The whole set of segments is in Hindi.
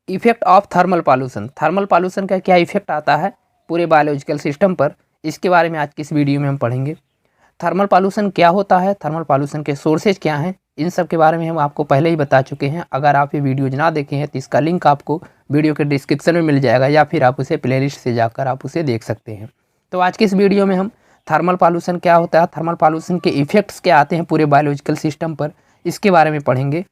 इफेक्ट ऑफ थर्मल पॉल्यूशन का क्या इफेक्ट आता है पूरे बायोलॉजिकल सिस्टम पर, इसके बारे में आज की इस वीडियो में हम पढ़ेंगे। थर्मल पॉल्यूशन क्या होता है, थर्मल पॉल्यूशन के सोर्सेज क्या हैं, इन सब के बारे में हम आपको पहले ही बता चुके हैं। अगर आप ये वीडियोज ना देखे हैं तो इसका लिंक आपको वीडियो के डिस्क्रिप्शन में मिल जाएगा, या फिर आप उसे प्लेलिस्ट से जाकर आप उसे देख सकते हैं। तो आज की इस वीडियो में हम थर्मल पॉल्यूशन क्या होता है, थर्मल पॉल्यूशन के इफेक्ट्स क्या आते हैं पूरे बायोलॉजिकल सिस्टम पर, इसके बारे में पढ़ेंगे।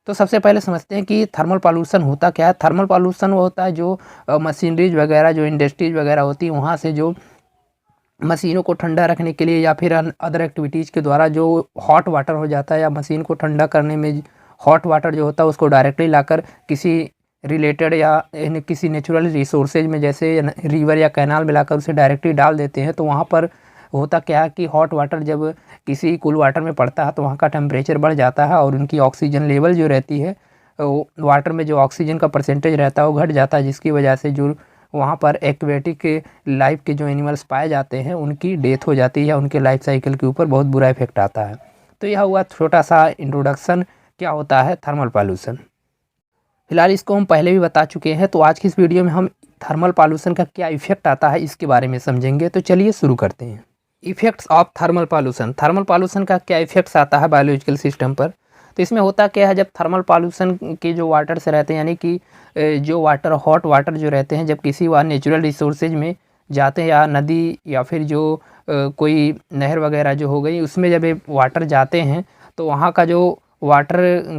तो सबसे पहले समझते हैं कि थर्मल पॉल्यूशन होता क्या है। थर्मल पॉल्यूशन वो होता है जो मशीनरीज वगैरह, जो इंडस्ट्रीज वगैरह होती है, वहाँ से जो मशीनों को ठंडा रखने के लिए या फिर अदर एक्टिविटीज़ के द्वारा जो हॉट वाटर हो जाता है, या मशीन को ठंडा करने में हॉट वाटर जो होता है उसको डायरेक्टली लाकर किसी रिलेटेड या किसी नेचुरल रिसोर्सेज में, जैसे रिवर या कैनाल में लाकर उसे डायरेक्टली डाल देते हैं। तो वहाँ पर होता क्या है कि हॉट वाटर जब किसी कूल वाटर में पड़ता है तो वहाँ का टेम्परेचर बढ़ जाता है और उनकी ऑक्सीजन लेवल जो रहती है, वाटर में जो ऑक्सीजन का परसेंटेज रहता है वो घट जाता है, जिसकी वजह से जो वहाँ पर एक्वेटिक लाइफ के जो एनिमल्स पाए जाते हैं उनकी डेथ हो जाती है, या उनके लाइफ साइकिल के ऊपर बहुत बुरा इफेक्ट आता है। तो यह हुआ छोटा सा इंट्रोडक्शन क्या होता है थर्मल पॉल्यूशन। फिलहाल इसको हम पहले भी बता चुके हैं, तो आज की इस वीडियो में हम थर्मल पॉल्यूशन का क्या इफेक्ट आता है इसके बारे में समझेंगे। तो चलिए शुरू करते हैं। Effects of thermal pollution, thermal pollution का क्या इफेक्ट्स आता है बायोलॉजिकल सिस्टम पर। तो इसमें होता क्या है, जब थर्मल पॉल्यूशन के जो वाटर से रहते हैं, यानी कि जो वाटर हॉट वाटर जो रहते हैं, जब किसी वहाँ नेचुरल रिसोर्सेज में जाते हैं, या नदी या फिर जो कोई नहर वगैरह जो हो गई उसमें जब ये वाटर जाते हैं तो वहाँ का जो वाटर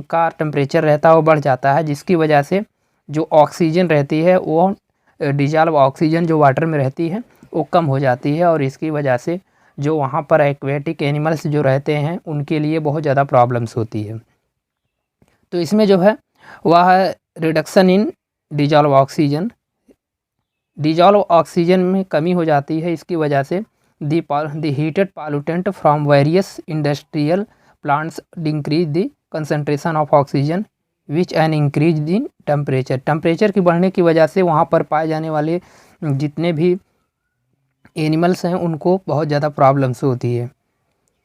का टेम्परेचर रहता है वो बढ़ जाता है, जिसकी वजह से जो ऑक्सीजन रहती है वो डिजॉल्व ऑक्सीजन जो वाटर में रहती है वो कम हो जाती है, और इसकी वजह से जो वहाँ पर एक्वेटिक एनिमल्स जो रहते हैं उनके लिए बहुत ज़्यादा प्रॉब्लम्स होती है। तो इसमें जो है वह है reduction in dissolve oxygen, dissolve oxygen में कमी हो जाती है। इसकी वजह से the heated pollutant from various industrial plants increase the concentration of oxygen which an increase in temperature, temperature की बढ़ने की वजह से वहाँ पर पाए जाने वाले जितने भी एनिमल्स हैं उनको बहुत ज़्यादा प्रॉब्लम्स होती है।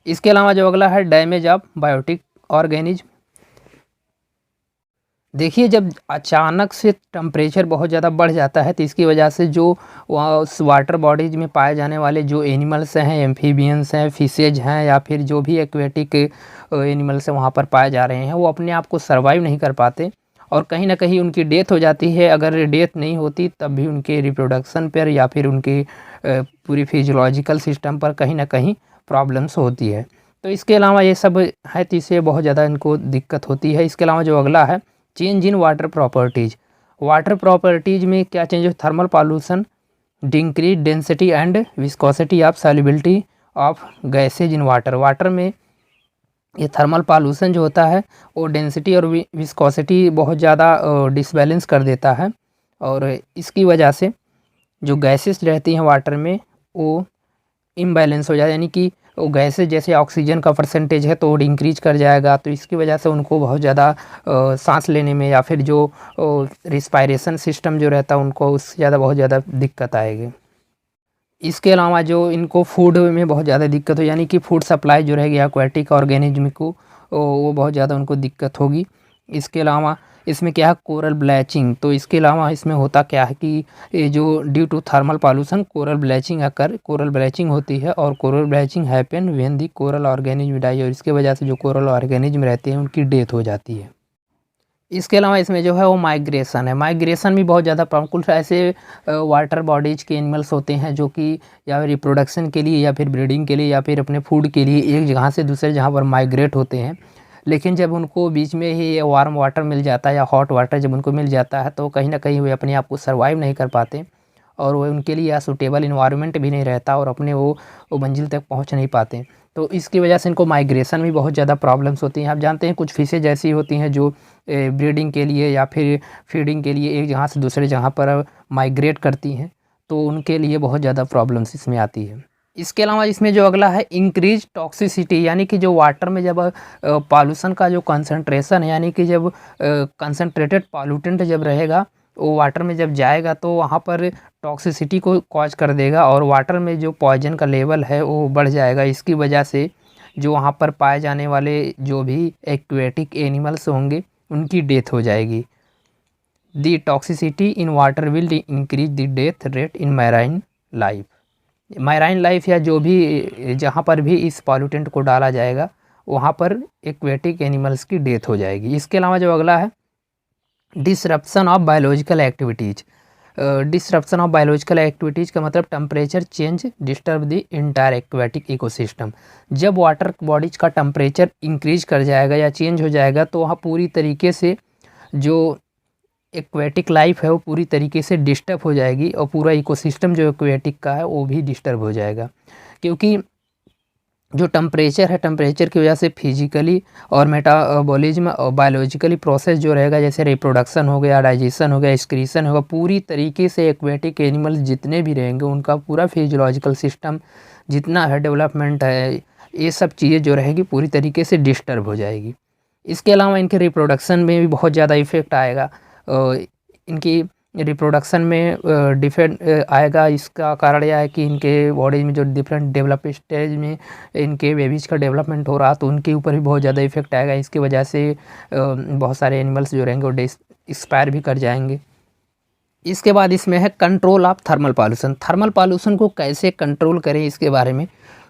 इसके अलावा जो अगला है डैमेज ऑफ बायोटिक ऑर्गेनिज्म। देखिए, जब अचानक से टेम्परेचर बहुत ज़्यादा बढ़ जाता है तो इसकी वजह से जो उस वाटर बॉडीज में पाए जाने वाले जो एनिमल्स हैं, एम्फीबियंस हैं, फिशेज हैं, या फिर जो भी एक्वेटिक एनिमल्स हैं वहाँ पर पाए जा रहे हैं, वो अपने आप को सर्वाइव नहीं कर पाते और कहीं ना कहीं उनकी डेथ हो जाती है। अगर डेथ नहीं होती तब भी उनके रिप्रोडक्शन पर या फिर उनके पूरी फिजियोलॉजिकल सिस्टम पर कहीं ना कहीं प्रॉब्लम्स होती है। तो इसके अलावा ये सब है तो इससे बहुत ज़्यादा इनको दिक्कत होती है। इसके अलावा जो अगला है change in water properties, water properties में क्या चेंज हो, thermal pollution decrease density and viscosity of solubility of gases in water, water में ये थर्मल पॉल्यूशन जो होता है वो डेंसिटी और विस्कोसिटी बहुत ज़्यादा डिसबैलेंस कर देता है, और इसकी वजह से जो गैसेस रहती हैं वाटर में वो इम्बैलेंस हो जाए, यानी कि वो गैसेस जैसे ऑक्सीजन का परसेंटेज है तो वो इंक्रीज कर जाएगा, तो इसकी वजह से उनको बहुत ज़्यादा सांस लेने में या फिर जो रिस्पायरेशन सिस्टम जो रहता है उनको उससे ज़्यादा बहुत ज़्यादा दिक्कत आएगी। इसके अलावा जो इनको फूड में बहुत ज़्यादा दिक्कत हो, यानी कि फूड सप्लाई जो रहेगी एक्वेटिक ऑर्गेनिज्म को वो बहुत ज़्यादा उनको दिक्कत होगी। इसके अलावा इसमें क्या है कोरल ब्लीचिंग, तो इसके अलावा इसमें होता क्या है कि ये जो due to thermal pollution coral bleaching होती है, और coral bleaching happen when the coral organism die, और इसके वजह से जो कोरल ऑर्गेनिज्म रहते हैं उनकी डेथ हो जाती है। इसके अलावा इसमें जो है वो माइग्रेशन है, माइग्रेशन भी बहुत ज़्यादा प्रॉब्लम, कुछ ऐसे वाटर बॉडीज के एनिमल्स होते हैं जो कि या रिप्रोडक्शन के लिए या फिर ब्रीडिंग के लिए या फिर अपने फूड के लिए एक जगह से दूसरे जगह पर माइग्रेट होते हैं, लेकिन जब उनको बीच में ही ये वार्म वाटर मिल जाता है या हॉट वाटर जब उनको मिल जाता है तो कहीं ना कहीं वे अपने आप को सर्वाइव नहीं कर पाते, और वो उनके लिए या सूटेबल इन्वायरमेंट भी नहीं रहता और अपने वो मंजिल तक पहुंच नहीं पाते। तो इसकी वजह से इनको माइग्रेशन में बहुत ज़्यादा प्रॉब्लम्स होती हैं। आप जानते हैं कुछ फिशेज ऐसी होती हैं जो ब्रीडिंग के लिए या फिर फीडिंग के लिए एक जगह से दूसरे जगह पर माइग्रेट करती हैं, तो उनके लिए बहुत ज़्यादा प्रॉब्लम्स इसमें आती है। इसके अलावा इसमें जो अगला है इंक्रीज टॉक्सिसिटी, यानी कि जो वाटर में जब पॉल्यूशन का जो कंसंट्रेशन है, यानी कि जब कंसंट्रेटेड पॉल्यूटेंट जब रहेगा वो वाटर में जब जाएगा तो वहाँ पर टॉक्सिसिटी को कॉज कर देगा, और वाटर में जो पॉइजन का लेवल है वो बढ़ जाएगा। इसकी वजह से जो वहाँ पर पाए जाने वाले जो भी एक्वेटिक एनिमल्स होंगे उनकी डेथ हो जाएगी। The toxicity in water will increase the death rate in marine life. Marine life या जो भी जहाँ पर भी इस पॉल्यूटेंट को डाला जाएगा वहाँ पर एक्वेटिक एनिमल्स की डेथ हो जाएगी। इसके अलावा जो अगला है disruption of biological activities. Disruption of biological activities का मतलब temperature change disturb the entire aquatic ecosystem. जब वाटर बॉडीज का टेम्परेचर इंक्रीज कर जाएगा या चेंज हो जाएगा तो वहाँ पूरी तरीके से जो एक्वेटिक लाइफ है वो पूरी तरीके से डिस्टर्ब हो जाएगी और पूरा इकोसिस्टम जो एक्वेटिक का है वो भी डिस्टर्ब हो जाएगा। क्योंकि जो टेम्परेचर है, टेम्परेचर की वजह से फिजिकली और मेटाबॉलिज्म और बायोलॉजिकली प्रोसेस जो रहेगा, जैसे रिप्रोडक्शन हो गया, डाइजेशन हो गया, एक्सक्रीशन होगा, पूरी तरीके से एक्वेटिक एनिमल्स जितने भी रहेंगे उनका पूरा फिजियोलॉजिकल सिस्टम जितना है, डेवलपमेंट है, ये सब चीज़ें जो रहेगी पूरी तरीके से डिस्टर्ब हो जाएगी। इसके अलावा इनके रिप्रोडक्शन में भी बहुत ज़्यादा इफेक्ट आएगा। इनकी रिप्रोडक्शन में डिफरेंट आएगा। इसका कारण यह है कि इनके बॉडी में जो डिफरेंट डेवलप स्टेज में इनके बेबीज का डेवलपमेंट हो रहा तो उनके ऊपर भी बहुत ज़्यादा इफेक्ट आएगा। इसकी वजह से बहुत सारे एनिमल्स जो रहेंगे वो एक्सपायर भी कर जाएंगे। इसके बाद इसमें है control of thermal pollution. Thermal pollution को कैसे कंट्रोल करें इसके बारे में,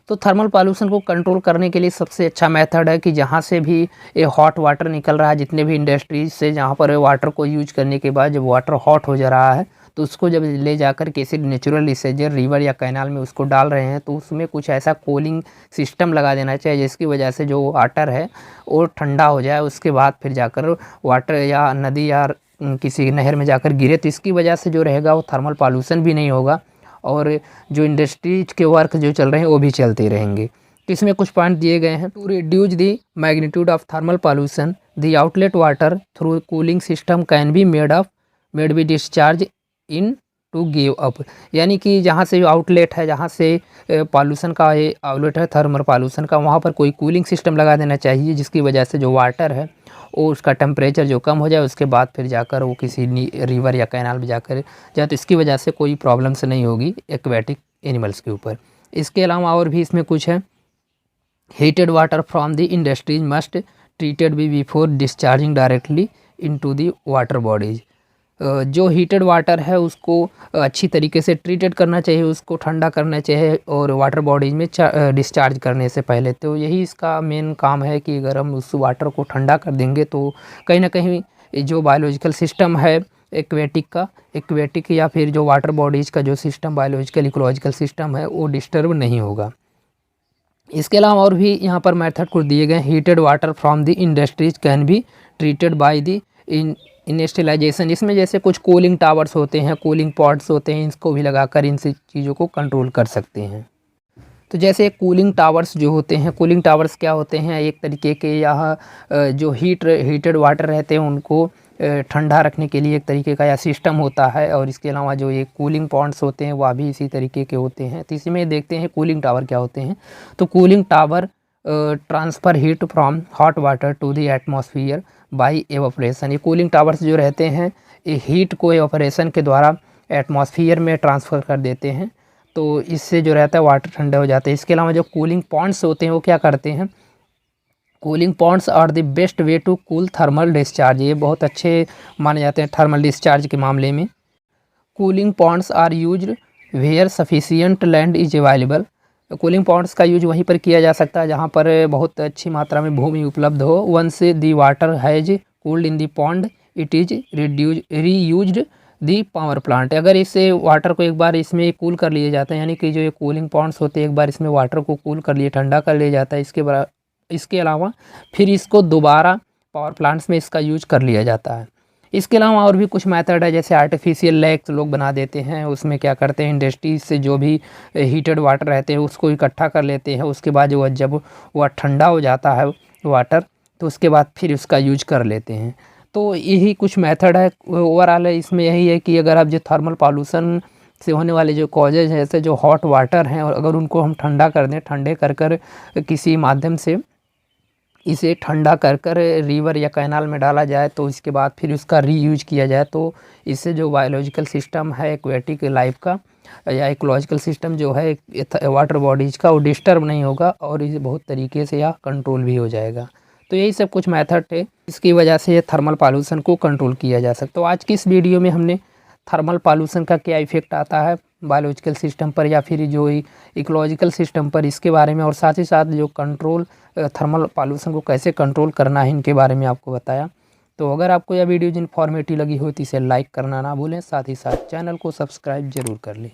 तो थर्मल पॉल्यूशन को कंट्रोल करने के लिए सबसे अच्छा मेथड है कि जहाँ से भी ये हॉट वाटर निकल रहा है, जितने भी इंडस्ट्रीज से जहाँ पर वाटर को यूज करने के बाद जब वाटर हॉट हो जा रहा है तो उसको जब ले जाकर किसी नेचुरल रिसेजर रिवर या कैनाल में उसको डाल रहे हैं तो उसमें कुछ ऐसा कूलिंग सिस्टम लगा देना चाहिए जिसकी वजह से जो वाटर है वो ठंडा हो जाए। उसके बाद फिर जाकर वाटर या नदी या किसी नहर में जाकर गिरे तो इसकी वजह से जो रहेगा वो थर्मल पॉल्यूशन भी नहीं होगा और जो इंडस्ट्रीज के वर्क जो चल रहे हैं वो भी चलते रहेंगे। तो इसमें कुछ पॉइंट दिए गए हैं। To reduce the magnitude of thermal pollution the outlet water through cooling system can be made be discharge in to give up. यानी कि जहाँ से आउटलेट है, जहाँ से पॉल्यूशन का ये आउटलेट है थर्मल पॉल्यूशन का, वहाँ पर कोई कूलिंग सिस्टम लगा देना चाहिए जिसकी वजह से जो वाटर है वो उसका टेम्परेचर जो कम हो जाए उसके बाद फिर जाकर वो किसी रिवर या कैनाल में जाकर जाए तो इसकी वजह से कोई प्रॉब्लम्स नहीं होगी एक्वेटिक एनिमल्स के ऊपर। इसके अलावा और भी इसमें कुछ है, heated water from the industries must treated be before discharging directly into the water bodies. जो हीटेड वाटर है उसको अच्छी तरीके से ट्रीटेड करना चाहिए, उसको ठंडा करना चाहिए और वाटर बॉडीज में डिस्चार्ज करने से पहले। तो यही इसका मेन काम है कि अगर हम उस वाटर को ठंडा कर देंगे तो कहीं ना कहीं जो बायोलॉजिकल सिस्टम है एक्वेटिक या फिर जो वाटर बॉडीज़ का जो सिस्टम बायोलॉजिकल इकोलॉजिकल सिस्टम है वो डिस्टर्ब नहीं होगा। इसके अलावा और भी यहाँ पर मेथड कुछ दिए गए। Heated water from the industries can be treated by the initialization. इसमें जैसे कुछ कूलिंग टावर्स होते हैं, कूलिंग पॉड्स होते हैं, इसको भी लगाकर इन चीज़ों को कंट्रोल कर सकते हैं। तो जैसे कूलिंग टावर्स जो होते हैं, कूलिंग टावर्स क्या होते हैं, एक तरीके के यहाँ जो हीटेड वाटर रहते हैं उनको ठंडा रखने के लिए एक तरीके का यह सिस्टम होता है। और इसके अलावा जो ये कूलिंग पॉन्ड्स होते हैं वह भी इसी तरीके के होते हैं। तो इसमें देखते हैं कूलिंग टावर क्या होते हैं। तो cooling tower transfer heat from hot water to the atmosphere by evaporation. ये कूलिंग टावर्स जो रहते हैं ये हीट को एवापोरेशन के द्वारा एटमॉस्फेयर में ट्रांसफ़र कर देते हैं, तो इससे जो रहता है वाटर ठंडे हो जाते हैं। इसके अलावा जो कूलिंग पॉन्ड्स होते हैं वो क्या करते हैं, cooling ponds are the best way to cool thermal discharge. ये बहुत अच्छे माने जाते हैं थर्मल डिस्चार्ज के मामले में। Cooling ponds are used where sufficient land is available. Cooling ponds का यूज वहीं पर किया जा सकता है जहाँ पर बहुत अच्छी मात्रा में भूमि उपलब्ध हो। Once the water has cooled in the pond it is reused the power plant. अगर इसे वाटर को एक बार इसमें कूल कर लिए जाते हैं, यानी कि जो ये कूलिंग पॉन्ड्स होते हैं एक बार इसमें वाटर को कूल कर लिए ठंडा कर लिया जाता है, इसके अलावा फिर इसको दोबारा पावर प्लांट्स में इसका यूज कर लिया जाता है। इसके अलावा और भी कुछ मेथड है, जैसे आर्टिफिशियल लेक्स लोग बना देते हैं। उसमें क्या करते हैं, इंडस्ट्रीज से जो भी हीटेड वाटर रहते हैं उसको इकट्ठा कर लेते हैं। उसके बाद जब वह ठंडा हो जाता है वाटर तो उसके बाद फिर उसका यूज कर लेते हैं। तो यही कुछ मेथड है। ओवरऑल इसमें यही है कि अगर आप जो थर्मल पॉल्यूशन से होने वाले जो कॉजेज हैं, जैसे जो हॉट वाटर हैं, और अगर उनको हम ठंडा कर दें, ठंडे कर किसी माध्यम से इसे ठंडा कर रिवर या कैनाल में डाला जाए तो इसके बाद फिर उसका रीयूज किया जाए तो इससे जो बायोलॉजिकल सिस्टम है एक्वेटिक लाइफ का या इकोलॉजिकल सिस्टम जो है वाटर बॉडीज़ का वो डिस्टर्ब नहीं होगा और इसे बहुत तरीके से यह कंट्रोल भी हो जाएगा। तो यही सब कुछ मेथड है, इसकी वजह से ये थर्मल पॉल्यूशन को कंट्रोल किया जा सकता है। तो आज की इस वीडियो में हमने थर्मल पॉल्यूशन का क्या इफेक्ट आता है बायोलॉजिकल सिस्टम पर या फिर जो इकोलॉजिकल सिस्टम पर, इसके बारे में, और साथ ही साथ जो कंट्रोल थर्मल पॉल्यूशन को कैसे कंट्रोल करना है इनके बारे में आपको बताया। तो अगर आपको यह वीडियो इन्फॉर्मेटिव लगी हो तो इसे लाइक करना ना भूलें, साथ ही साथ चैनल को सब्सक्राइब जरूर कर लें।